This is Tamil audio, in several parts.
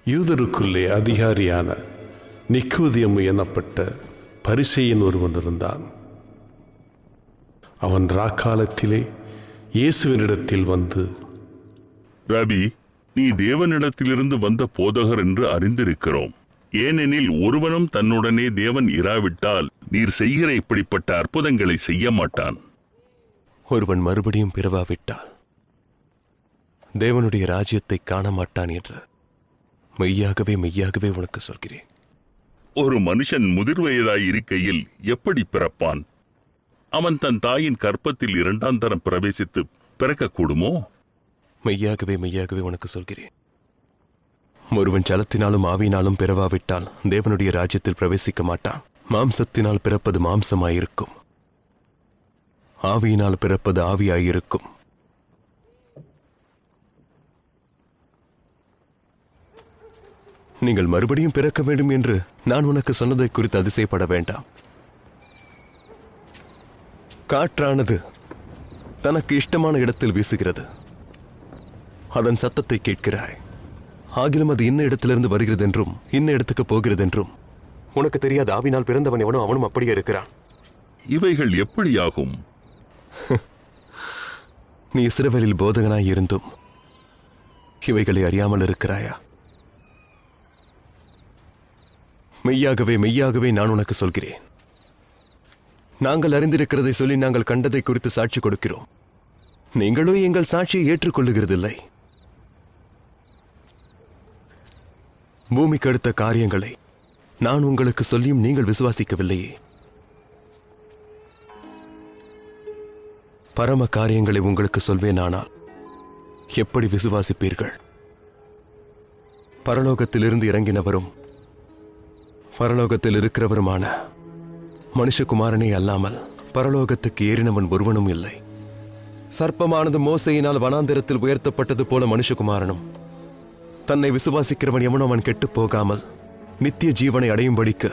யூதருக்குள்ளே அதிகாரியான நிக்கோதேமு எனப்பட்ட பரிசேயன் ஒருவன் இருந்தான். அவன் ராக்காலத்திலே இயேசுவினிடத்தில் வந்து, ரபி, நீ தேவனிடத்திலிருந்து வந்த போதகர் என்று அறிந்திருக்கிறோம். ஏனெனில் ஒருவனும் தன்னுடனே தேவன் இராவிட்டால் நீர் செய்கிற இப்படிப்பட்ட அற்புதங்களை செய்ய மாட்டான். ஒருவன் மறுபடியும் பிறவாவிட்டால் தேவனுடைய ராஜ்யத்தை காண மாட்டான் என்று மெய்யாகவே மெய்யாகவே உனக்கு சொல்கிறேன். ஒரு மனுஷன் முதிர்வயதாய் இருக்கையில் எப்படி பிறப்பான்? அவன் தன் தாயின் கற்பத்தில் 2ஆம் தரம் பிரவேசித்து பிறக்கக்கூடுமோ? மெய்யாகவே மெய்யாகவே உனக்கு சொல்கிறேன், ஒருவன் ஜலத்தினாலும் ஆவியினாலும் பிறவாவிட்டால் தேவனுடைய ராஜ்யத்தில் பிரவேசிக்க மாட்டான். மாம்சத்தினால் பிறப்பது மாம்சமாயிருக்கும், ஆவியினால் பிறப்பது ஆவியாயிருக்கும். நீங்கள் மறுபடியும் பிறக்க வேண்டும் என்று நான் உனக்கு சொன்னதை குறித்து அதிசயப்பட வேண்டாம். காற்றானது தனக்கு இஷ்டமான இடத்தில் வீசுகிறது, அதன் சத்தத்தை கேட்கிறாய். ஆகிலும் அது இன்ன இடத்திலிருந்து வருகிறது என்றும் இன்ன இடத்துக்கு போகிறது என்றும் உனக்கு தெரியாது. ஆவினால் பிறந்தவன் எவனோ அவனும் அப்படியே இருக்கிறான். இவைகள் எப்படியாகும்? நீ இஸ்ரவேலில் போதகனாய் இருந்தும் இவைகளை அறியாமல் இருக்கிறாயா? மெய்யாகவே மெய்யாகவே நான் உனக்கு சொல்கிறேன், நாங்கள் அறிந்திருக்கிறதை சொல்லி நாங்கள் கண்டதை குறித்து சாட்சி கொடுக்கிறோம். நீங்களோ எங்கள் சாட்சியை ஏற்றுக்கொள்ளுகிறதில்லை. பூமிக்கு அடுத்த காரியங்களை நான் உங்களுக்கு சொல்லியும் நீங்கள் விசுவாசிக்கவில்லையே. பரம காரியங்களை உங்களுக்கு சொல்வேனானால் எப்படி விசுவாசிப்பீர்கள்? பரலோகத்திலிருந்து இறங்கினவரும் பரலோகத்தில் இருக்கிறவருமான மனுஷகுமாரனே அல்லாமல் பரலோகத்துக்கு ஏறினவன் ஒருவனும் இல்லை. சர்ப்பமானது மோசையினால் வனாந்திரத்தில் உயர்த்தப்பட்டது போல மனுஷகுமாரனும் தன்னை விசுவாசிக்கிறவன் எவனோ அவன் கெட்டுப் போகாமல் நித்திய ஜீவனை அடையும்படிக்கு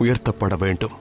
உயர்த்தப்பட வேண்டும்.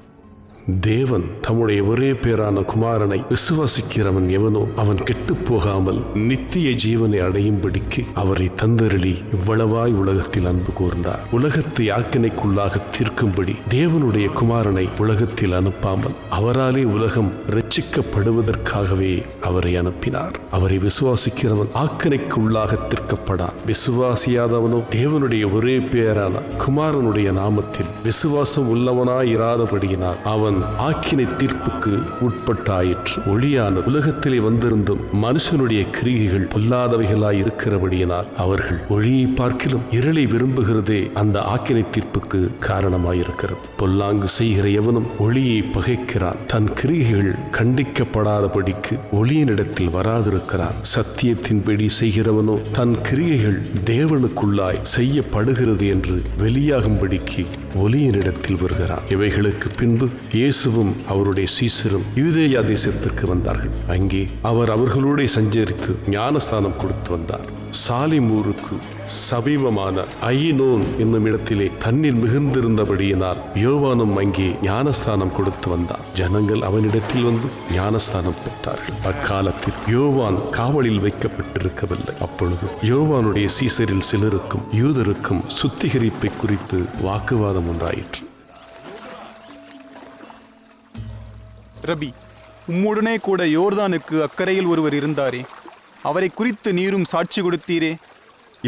தேவன் தம்முடைய ஒரே பேரான குமாரனை விசுவாசிக்கிறவன் எவனோ அவன் கெட்டு போகாமல் நித்திய ஜீவனை அடையும்படிக்கு அவரை தந்தருளி இவ்வளவாய் உலகத்தில் அன்பு கூர்ந்தார். உலகத்தை ஆக்கினைக்குள்ளாக தீர்க்கும்படி தேவனுடைய குமாரனை உலகத்தில் அனுப்பாமல் அவராலே உலகம் இரட்சிக்கப்படுவதற்காகவே அவரை அனுப்பினார். அவரை விசுவாசிக்கிறவன் ஆக்கினைக்குள்ளாக தீர்க்கப்படான். விசுவாசியாதவனோ தேவனுடைய ஒரே பேரான குமாரனுடைய நாமத்தில் விசுவாசம் உள்ளவனாய் இராதபடியினால் அவன் ஆக்கினை தீர்ப்புக்கு உட்பட்டாயிற்று. ஒளியான உலகத்திலே வந்திருந்தும் மனுஷனுடைய கிரியைகள் பொல்லாதவைகளாய் இருக்கிறபடியினால் அவர்கள் ஒளியை பார்க்கிலும் இருளை விரும்புகிறதே அந்த ஆக்கினை தீர்ப்புக்கு காரணமாயிருக்கிறது. பொல்லாங்கு செய்கிற எவனும் ஒளியை பகைக்கிறான், தன் கிரியைகள் கண்டிக்கப்படாதபடிக்கு ஒளியினிடத்தில் வராதிருக்கிறான். சத்தியத்தின்படி செய்கிறவனோ தன் கிரியைகள் தேவனுக்குள்ளாய் செய்யப்படுகிறது என்று வெளியாகும்படிக்கு ஒளியினிடத்தில் வருகிறான். இவைகளுக்கு பின்பு இயேசுவும் அவருடைய சீசரும் யூதேயா தேசத்திற்கு வந்தார்கள். அங்கே அவர் அவர்களோடு சஞ்சரித்து ஞானஸ்தானம் கொடுத்து வந்தார். சாலிமூருக்கு சமீபமான ஐனோன் என்னும் இடத்திலே தண்ணீர் மிகுந்திருந்தபடியினால் யோவானும் அங்கே ஞானஸ்தானம் கொடுத்து வந்தார். ஜனங்கள் அவனிடத்தில் வந்து ஞானஸ்தானம் பெற்றார்கள். அக்காலத்தில் யோவான் காவலில் வைக்கப்பட்டிருக்கவில்லை. அப்பொழுது யோவானுடைய சீசரில் சிலருக்கும் யூதருக்கும் சுத்திகரிப்பை குறித்து வாக்குவாதம் உண்டாயிற்று. ரபி, உம்முடனே கூட யோர்தானுக்கு அக்கறையில் ஒருவர் இருந்தாரே, அவரை குறித்து நீரும் சாட்சி கொடுத்தீரே.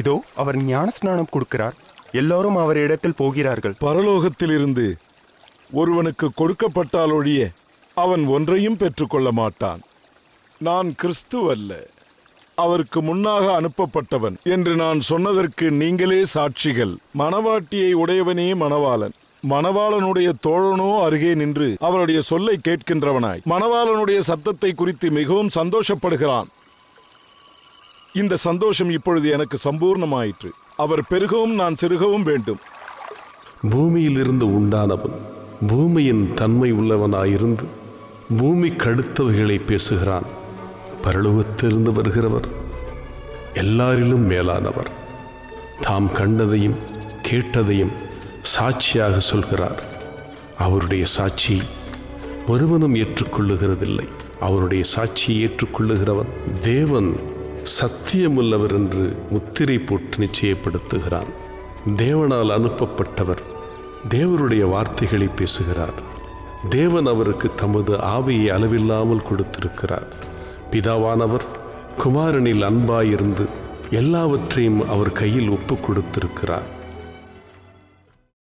இதோ அவர் ஞானஸ்நானம் கொடுக்கிறார், எல்லோரும் அவரிடத்தில் போகிறார்கள். பரலோகத்திலிருந்து ஒருவனுக்கு கொடுக்கப்பட்டால் ஒழிய அவன் ஒன்றையும் பெற்றுக்கொள்ள மாட்டான். நான் கிறிஸ்து அல்ல, அவருக்கு முன்னாக அனுப்பப்பட்டவன் என்று நான் சொன்னதற்கு நீங்களே சாட்சிகள். மணவாட்டியை உடையவனே மணவாளன். மணவாளனுடைய தோழனோ அருகே நின்று அவருடைய சொல்லை கேட்கின்றவனாய் மணவாளனுடைய சத்தத்தை குறித்து மிகவும் சந்தோஷப்படுகிறான். இந்த சந்தோஷம் இப்பொழுது எனக்கு சம்பூர்ணமாயிற்று. அவர் பெருகவும் நான் சிறுகவும் வேண்டும். பூமியிலிருந்து உண்டானவன் பூமியின் தன்மை உள்ளவனாயிருந்து பூமிக்கு அடுத்தவைகளை பேசுகிறான். பரலோகத்திலிருந்து வருகிறவர் எல்லாரிலும் மேலானவர். தாம் கண்டதையும் கேட்டதையும் சாட்சியாக சொல்கிறார். அவருடைய சாட்சி ஒருவனும் ஏற்றுக்கொள்ளுகிறதில்லை. அவருடைய சாட்சியை ஏற்றுக்கொள்ளுகிறவன் தேவன் சத்தியமுள்ளவர் என்று முத்திரை போட்டு நிச்சயப்படுத்துகிறான். தேவனால் அனுப்பப்பட்டவர் தேவருடைய வார்த்தைகளை பேசுகிறார். தேவன் அவருக்கு தமது ஆவியை அளவில்லாமல் கொடுத்திருக்கிறார். பிதாவானவர் குமாரனில் அன்பாயிருந்து எல்லாவற்றையும் அவர் கையில் ஒப்புக் கொடுத்திருக்கிறார்.